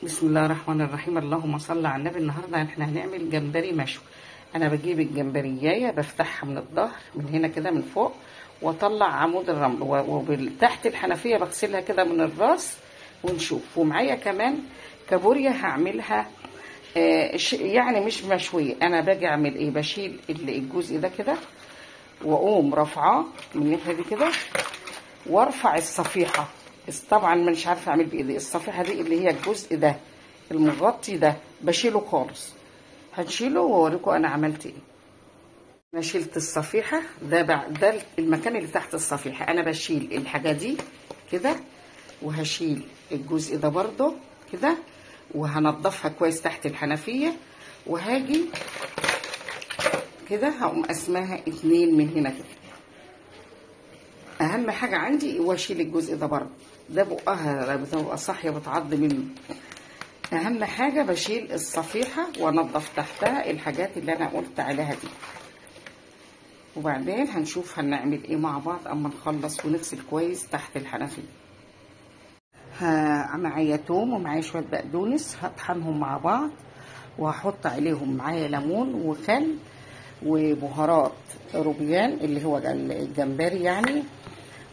بسم الله الرحمن الرحيم. اللهم صل على النبي. النهارده احنا هنعمل جمبري مشوي. انا بجيب الجمبريايه بفتحها من الظهر من هنا كده من فوق واطلع عمود الرمل وتحت الحنفيه بغسلها كده من الراس ونشوف. ومعايا كمان كابوريا هعملها يعني مش مشويه. انا باجي اعمل ايه؟ بشيل الجزء ده كده واقوم رافعاه من الناحيه دي كده وارفع الصفيحه. طبعا مش عارفه اعمل بايدي. الصفيحه دي اللي هي الجزء ده المغطي ده بشيله خالص. هنشيله واوريكم انا عملت ايه. انا شلت الصفيحه ده المكان اللي تحت الصفيحه. انا بشيل الحاجه دي كده وهشيل الجزء ده برضو كده وهنضفها كويس تحت الحنفيه وهاجي كده هقوم قسمها 2 من هنا كده. اهم حاجه عندي واشيل الجزء ده برضه ده بقها بتبقى صاحيه بتعض منه. اهم حاجه بشيل الصفيحه وانضف تحتها الحاجات اللي انا قلت عليها دي. وبعدين هنشوف هنعمل ايه مع بعض اما نخلص ونغسل كويس تحت الحنفيه. معايا توم ومعايا شويه بقدونس هطحنهم مع بعض وهحط عليهم معايا ليمون وخل وبهارات روبيان اللي هو الجمبري يعني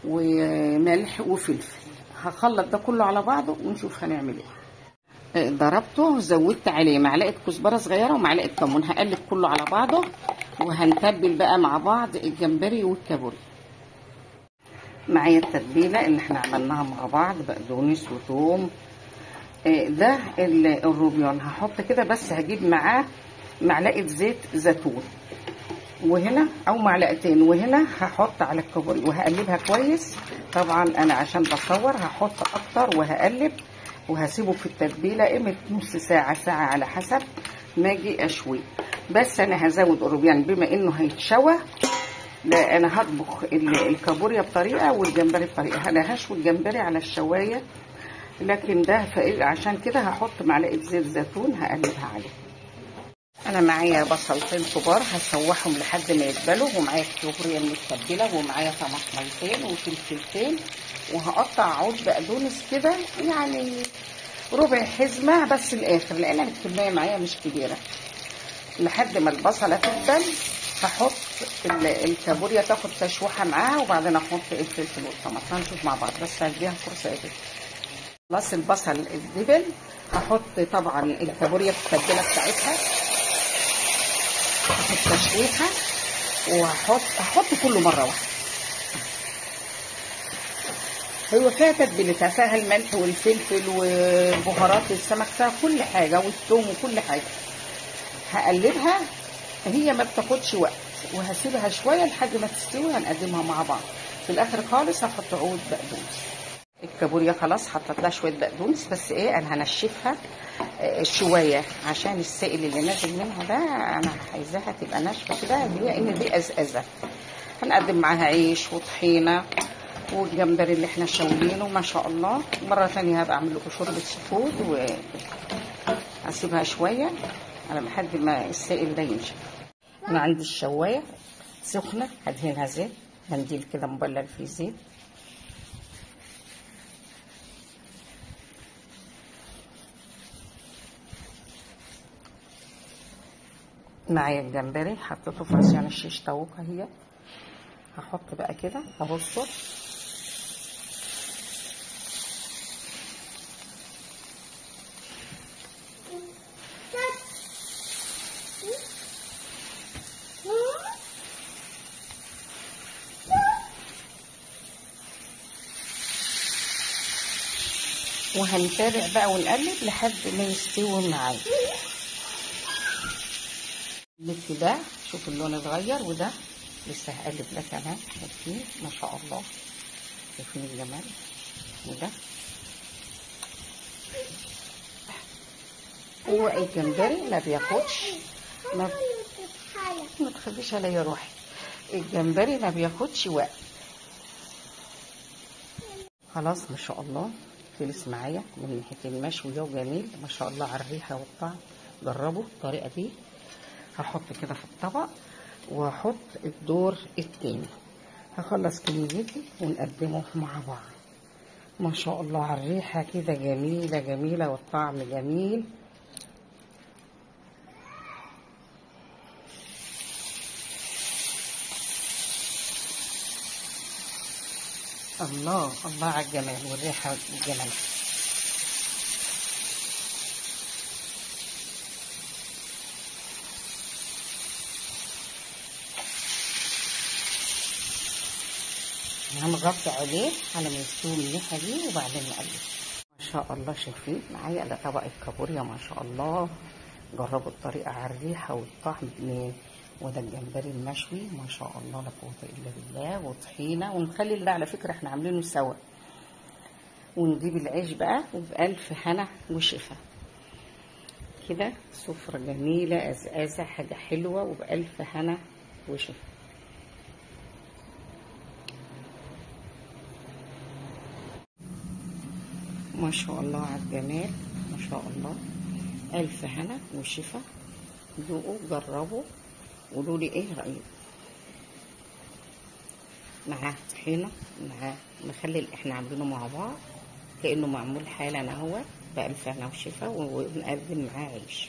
وملح وفلفل. هخلط ده كله على بعضه ونشوف هنعمل ايه. ضربته زودت عليه معلقه كزبره صغيره ومعلقه كمون. هقلب كله على بعضه وهنتبل بقى مع بعض الجمبري والكابوريا. معايا التتبيله اللي احنا عملناها مع بعض بقدونس وثوم. ده الروبيان هحط كده بس هجيب معاه معلقه زيت زيتون وهنا او معلقتين وهنا هحط على الكابوريا وهقلبها كويس. طبعا انا عشان بصور هحط اكتر وهقلب وهسيبه في التتبيله قيمه نص ساعه ساعه على حسب ما اجي اشوي. بس انا هزود الروبيان بما انه هيتشوى. لا انا هطبخ الكابوريا بطريقه والجمبري بطريقه. انا هشوي الجمبري على الشوايه لكن ده عشان كده هحط معلقه زيت زيتون هقلبها عليه. انا معايا بصلتين كبار هشوحهم لحد ما يدبلوا ومعايا كابوريا متبله ومعايا طماطميتين وفلفلتين وهقطع عود بقدونس كده يعني ربع حزمه بس الاخر لان الكميه معايا مش كبيره. لحد ما البصله تدبل هحط الكابوريا تاخد تشويحه معاها وبعدين احط الفلفل والطماطم. هنشوف مع بعض بس هديها فرصه ايه. خلاص البصل اتدبل هحط طبعا الكابوريا في التتبيله بتاعتها هحط تشويحه وهحط كله مره واحده. هو فيها تتبيلتها فيها الملح والفلفل وبهارات السمك فيها كل حاجه والثوم وكل حاجه. هقلبها هي ما بتاخدش وقت وهسيبها شويه لحد ما تستوي. هنقدمها مع بعض في الاخر خالص. هحط عود بقدونس. الكابوريا خلاص حطيت لها شويه بقدونس بس ايه انا هنشفها شويه عشان السائل اللي نازل منها ده انا عايزاها تبقى ناشفه كده لان دي ازازه. هنقدم معاها عيش وطحينه والجمبري اللي احنا شاويينه ما شاء الله. مره ثانيه هبقى اعمل لكم شوربه سي فود وهسيبها شويه على لحد ما السائل ده ينشف. انا عندي الشوايه سخنه هدهنها زيت منديل كده مبلل فيه زيت. معايا الجمبري حطيته في عصيان الشيش طاووق اهي. هحط بقى كده ارصه وهنتابع بقى ونقلب لحد ما يستوي معايا. اللف ده شوف اللون اتغير وده لسه هقلب ده كمان. شايفين ما شاء الله شايفين الجمال. وده هو الجمبري ما بياخدش ما تخليش عليا روحي. الجمبري ما بياخدش وقت. خلاص ما شاء الله خلص معايا من ناحيه المشوي وجميل ما شاء الله على الريحه والطعم. جربوا الطريقه دي. هحط كده في الطبق وهحط الدور التاني. هخلص كميتي ونقدمه مع بعض. ما شاء الله على الريحة كده جميلة جميلة، والطعم جميل. الله الله على الجمال والريحة والجمال. هنغطي عليه على ما يستوي من الناحية دي وبعدين نقلب. ما شاء الله شايفين معايا ده طبق الكابوريا ما شاء الله. جربوا الطريقة على الريحة والطعم وده الجمبري المشوي ما شاء الله لا قوة إلا بالله، وطحينة ونخلي ده على فكرة احنا عاملينه سوا. ونجيب العيش بقى وبألف هنا وشفا كده، سفرة جميلة أزازة حاجة حلوة وبألف هنا وشفا. ما شاء الله على الجمال ما شاء الله. ألف هنا وشفا. ذوقوا جربوا قولوا لي ايه رأيكم. معاه طحينة معاه مخلل احنا عاملينه مع بعض كأنه معمول حالا اهو بألف هنا وشفا، ونقدم معاه عيش.